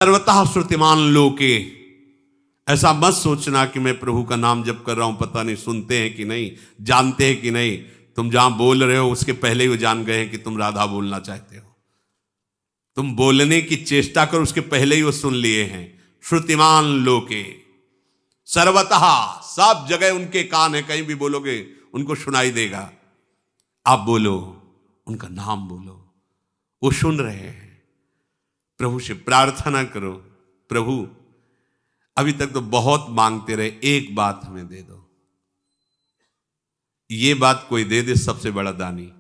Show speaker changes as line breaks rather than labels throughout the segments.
सर्वतः श्रुतिमान लोके। ऐसा मत सोचना कि मैं प्रभु का नाम जप कर रहा हूं, पता नहीं सुनते हैं कि नहीं, जानते हैं कि नहीं। तुम जहां बोल रहे हो उसके पहले ही वो जान गए हैं कि तुम राधा बोलना चाहते हो। तुम बोलने की चेष्टा करो, उसके पहले ही वो सुन लिए हैं। श्रुतिमान लोके, सर्वतः सब जगह उनके कान है, कहीं भी बोलोगे उनको सुनाई देगा। आप बोलो, उनका नाम बोलो, वो सुन रहे हैं। प्रभु से प्रार्थना करो, प्रभु अभी तक तो बहुत मांगते रहे, एक बात हमें दे दो। ये बात कोई दे दे, सबसे बड़ा दानी।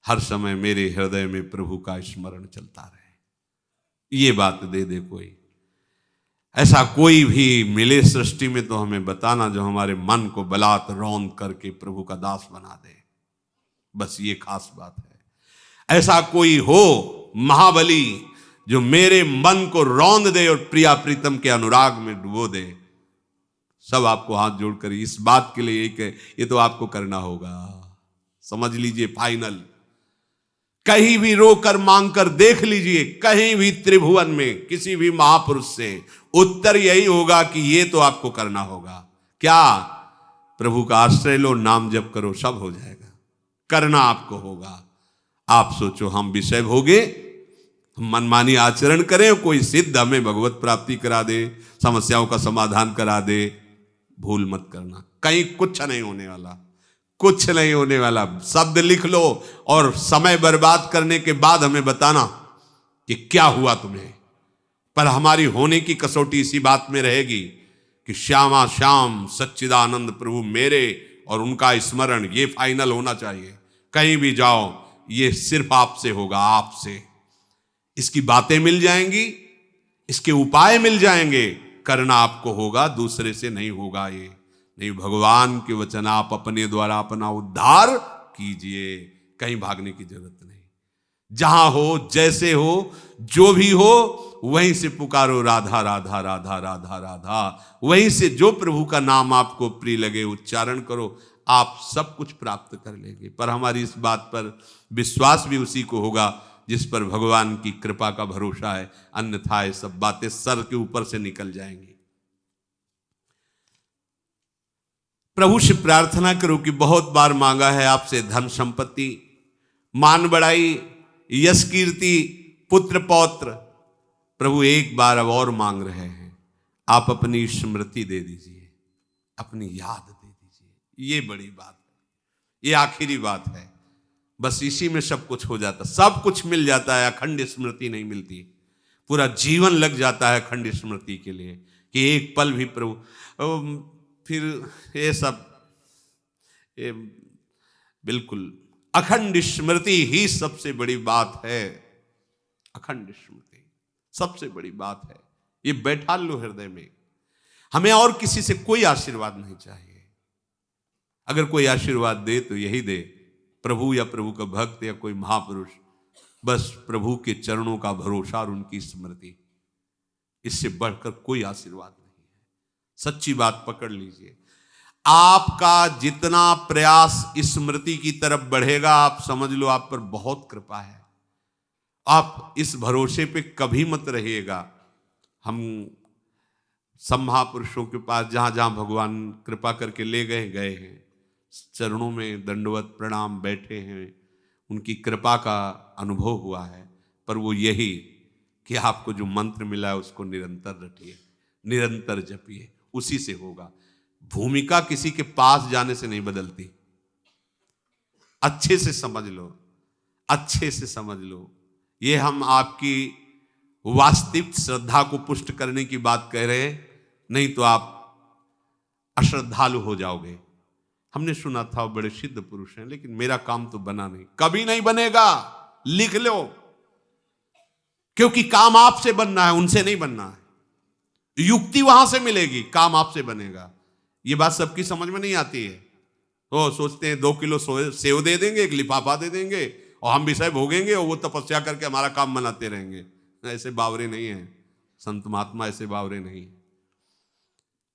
हर समय मेरे हृदय में प्रभु का स्मरण चलता रहे, ये बात दे दे कोई। ऐसा कोई भी मिले सृष्टि में तो हमें बताना, जो हमारे मन को बलात् रौंद करके प्रभु का दास बना दे। बस ये खास बात है। ऐसा कोई हो महाबली जो मेरे मन को रौंद दे और प्रिया प्रीतम के अनुराग में डुबो दे। सब आपको हाथ जोड़कर इस बात के लिए ये तो आपको करना होगा। समझ लीजिए, फाइनल। कहीं भी रोकर मांग कर देख लीजिए, कहीं भी त्रिभुवन में किसी भी महापुरुष से उत्तर यही होगा कि ये तो आपको करना होगा। क्या? प्रभु का आश्रय लो, नाम जप करो, सब हो जाएगा। करना आपको होगा। आप सोचो हम विषय भोगे, हम मनमानी आचरण करें, कोई सिद्ध हमें भगवत प्राप्ति करा दे, समस्याओं का समाधान करा दे। भूल मत करना, कहीं कुछ नहीं होने वाला, कुछ नहीं होने वाला। शब्द लिख लो और समय बर्बाद करने के बाद हमें बताना कि क्या हुआ तुम्हें। पर हमारी होने की कसौटी इसी बात में रहेगी कि श्यामा श्याम सच्चिदानंद प्रभु मेरे और उनका स्मरण, ये फाइनल होना चाहिए। कहीं भी जाओ ये सिर्फ आपसे होगा, आपसे। इसकी बातें मिल जाएंगी, इसके उपाय मिल जाएंगे, करना आपको होगा, दूसरे से नहीं होगा। ये नहीं, भगवान के वचन, आप अपने द्वारा अपना उद्धार कीजिए। कहीं भागने की जरूरत नहीं। जहां हो, जैसे हो, जो भी हो, वहीं से पुकारो राधा राधा राधा राधा राधा। वहीं से जो प्रभु का नाम आपको प्रिय लगे उच्चारण करो, आप सब कुछ प्राप्त कर लेंगे। पर हमारी इस बात पर विश्वास भी उसी को होगा जिस पर भगवान की कृपा का भरोसा है, अन्यथा ये सब बातें सर के ऊपर से निकल जाएंगी। प्रभु से प्रार्थना करो कि बहुत बार मांगा है आपसे धन संपत्ति, मान बढ़ाई, यश कीर्ति, पुत्र पौत्र। प्रभु एक बार अब और मांग रहे हैं, आप अपनी स्मृति दे दीजिए, अपनी याद दे दीजिए। ये बड़ी बात है, ये आखिरी बात है। बस इसी में सब कुछ हो जाता, सब कुछ मिल जाता है। अखंड स्मृति नहीं मिलती, पूरा जीवन लग जाता है अखंड स्मृति के लिए कि एक पल भी प्रभु। फिर ये सब बिल्कुल अखंड स्मृति ही सबसे बड़ी बात है। अखंड स्मृति सबसे बड़ी बात है। ये बैठा लो हृदय में। हमें और किसी से कोई आशीर्वाद नहीं चाहिए। अगर कोई आशीर्वाद दे तो यही दे, प्रभु या प्रभु का भक्त या कोई महापुरुष। बस प्रभु के चरणों का भरोसा और उनकी स्मृति, इससे बढ़कर कोई आशीर्वाद नहीं है। सच्ची बात पकड़ लीजिए। आपका जितना प्रयास स्मृति की तरफ बढ़ेगा, आप समझ लो आप पर बहुत कृपा है। आप इस भरोसे पे कभी मत रहिएगा। हम सब महापुरुषों के पास जहां जहां भगवान कृपा करके ले गए हैं, चरणों में दंडवत प्रणाम बैठे हैं, उनकी कृपा का अनुभव हुआ है। पर वो यही कि आपको जो मंत्र मिला है उसको निरंतर रटिए, निरंतर जपिए, उसी से होगा। भूमिका किसी के पास जाने से नहीं बदलती। अच्छे से समझ लो, अच्छे से समझ लो। ये हम आपकी वास्तविक श्रद्धा को पुष्ट करने की बात कह रहे हैं, नहीं तो आप अश्रद्धालु हो जाओगे। हमने सुना था बड़े सिद्ध पुरुष हैं, लेकिन मेरा काम तो बना नहीं। कभी नहीं बनेगा, लिख लो। क्योंकि काम आपसे बनना है, उनसे नहीं बनना है। युक्ति वहां से मिलेगी, काम आपसे बनेगा। ये बात सबकी समझ में नहीं आती है। वो सोचते हैं 2 किलो सेव दे देंगे, 1 लिफाफा दे देंगे और हम विषय भोगेंगे और वो तपस्या करके हमारा काम बनाते रहेंगे। ऐसे बावरे नहीं है संत महात्मा, ऐसे बावरे नहीं।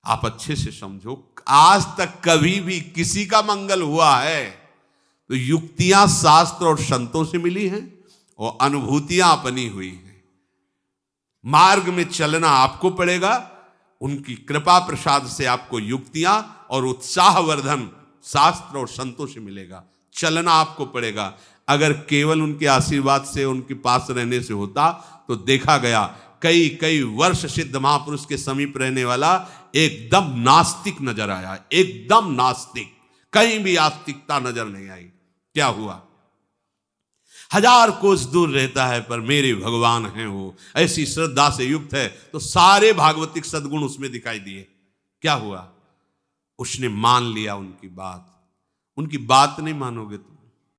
आप अच्छे से समझो, आज तक कभी भी किसी का मंगल हुआ है तो युक्तियां शास्त्र और संतों से मिली हैं और अनुभूतियां अपनी हुई हैं। मार्ग में चलना आपको पड़ेगा। उनकी कृपा प्रसाद से आपको युक्तियां और उत्साहवर्धन शास्त्र और संतों से मिलेगा। चलना आपको पड़ेगा। अगर केवल उनके आशीर्वाद से, उनके पास रहने से होता तो देखा गया कई कई वर्ष सिद्ध महापुरुष के समीप रहने वाला एकदम नास्तिक नजर आया, एकदम नास्तिक, कहीं भी आस्तिकता नजर नहीं आई। क्या हुआ? 1000 कोस दूर रहता है पर मेरे भगवान हैं वो, ऐसी श्रद्धा से युक्त है, तो सारे भागवतिक सद्गुण उसमें दिखाई दिए। क्या हुआ? उसने मान लिया उनकी बात। उनकी बात नहीं मानोगे तुम,